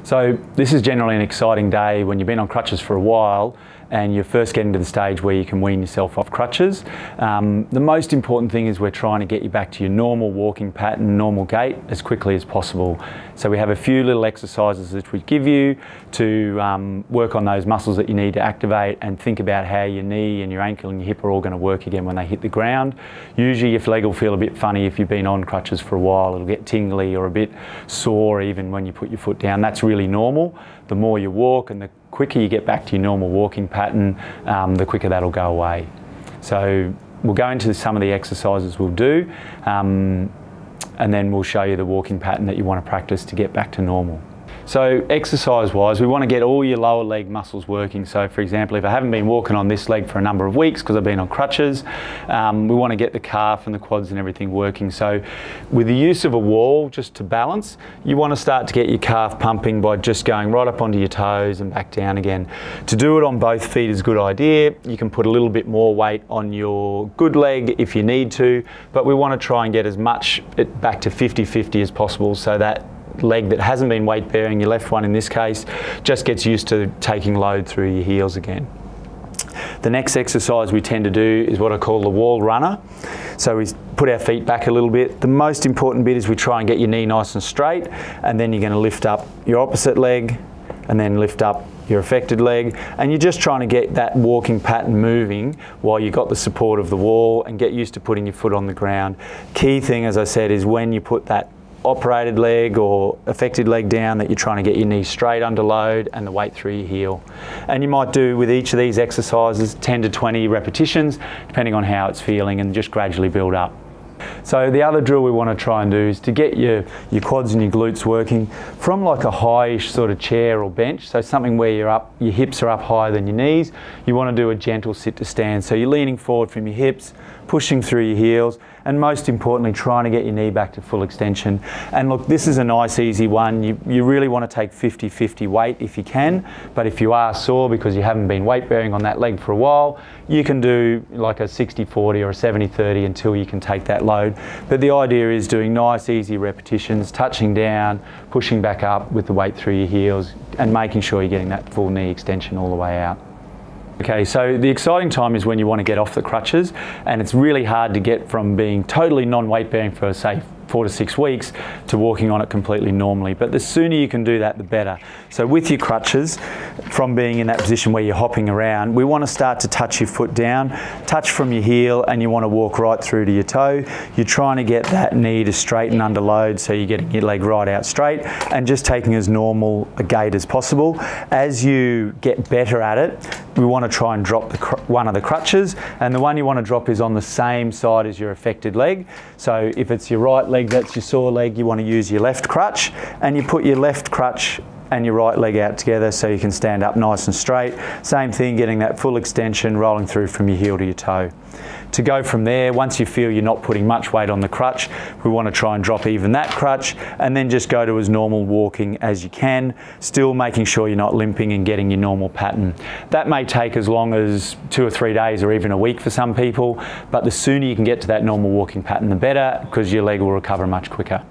So this is generally an exciting day when you've been on crutches for a while and you're first getting to the stage where you can wean yourself off crutches. The most important thing is we're trying to get you back to your normal walking pattern, normal gait as quickly as possible. So we have a few little exercises that we give you to work on those muscles that you need to activate and think about how your knee and your ankle and your hip are all going to work again when they hit the ground. Usually your leg will feel a bit funny if you've been on crutches for a while. It'll get tingly or a bit sore even when you put your foot down. That's really normal. The more you walk and the quicker you get back to your normal walking pattern, the quicker that'll go away. So we'll go into some of the exercises we'll do and then we'll show you the walking pattern that you want to practice to get back to normal. So exercise-wise, we want to get all your lower leg muscles working. So for example, if I haven't been walking on this leg for a number of weeks because I've been on crutches, we want to get the calf and the quads and everything working. So with the use of a wall just to balance, you want to start to get your calf pumping by just going right up onto your toes and back down again. To do it on both feet is a good idea. You can put a little bit more weight on your good leg if you need to, but we want to try and get as much back to 50-50 as possible so that leg that hasn't been weight bearing, your left one in this case, just gets used to taking load through your heels again. The next exercise we tend to do is what I call the wall runner. So we put our feet back a little bit. The most important bit is we try and get your knee nice and straight, and then you're going to lift up your opposite leg and then lift up your affected leg, and you're just trying to get that walking pattern moving while you've got the support of the wall and get used to putting your foot on the ground. Key thing, as I said, is when you put that operated leg or affected leg down, that you're trying to get your knee straight under load and the weight through your heel. And you might do with each of these exercises 10 to 20 repetitions depending on how it's feeling, and just gradually build up. So the other drill we want to try and do is to get your quads and your glutes working from like a high-ish sort of chair or bench, so something where your hips are up higher than your knees. You want to do a gentle sit to stand, so you're leaning forward from your hips, pushing through your heels, and most importantly trying to get your knee back to full extension. And look, this is a nice easy one. You really want to take 50-50 weight if you can, but if you are sore because you haven't been weight bearing on that leg for a while, you can do like a 60-40 or a 70-30 until you can take that load. But the idea is doing nice easy repetitions, touching down, pushing back up with the weight through your heels, and making sure you're getting that full knee extension all the way out. Okay, so the exciting time is when you want to get off the crutches, and it's really hard to get from being totally non-weight bearing for, say, 4 to 6 weeks to walking on it completely normally. But the sooner you can do that, the better. So with your crutches, from being in that position where you're hopping around, we want to start to touch your foot down, touch from your heel, and you want to walk right through to your toe. You're trying to get that knee to straighten under load, so you're getting your leg right out straight and just taking as normal a gait as possible. As you get better at it, we want to try and drop one of the crutches, and the one you want to drop is on the same side as your affected leg. So if it's your right leg that's your sore leg, you want to use your left crutch, and you put your left crutch and your right leg out together so you can stand up nice and straight. Same thing, getting that full extension, rolling through from your heel to your toe. To go from there, once you feel you're not putting much weight on the crutch, we want to try and drop even that crutch and then just go to as normal walking as you can, still making sure you're not limping and getting your normal pattern. That may take as long as 2 or 3 days or even a week for some people, but the sooner you can get to that normal walking pattern, the better, because your leg will recover much quicker.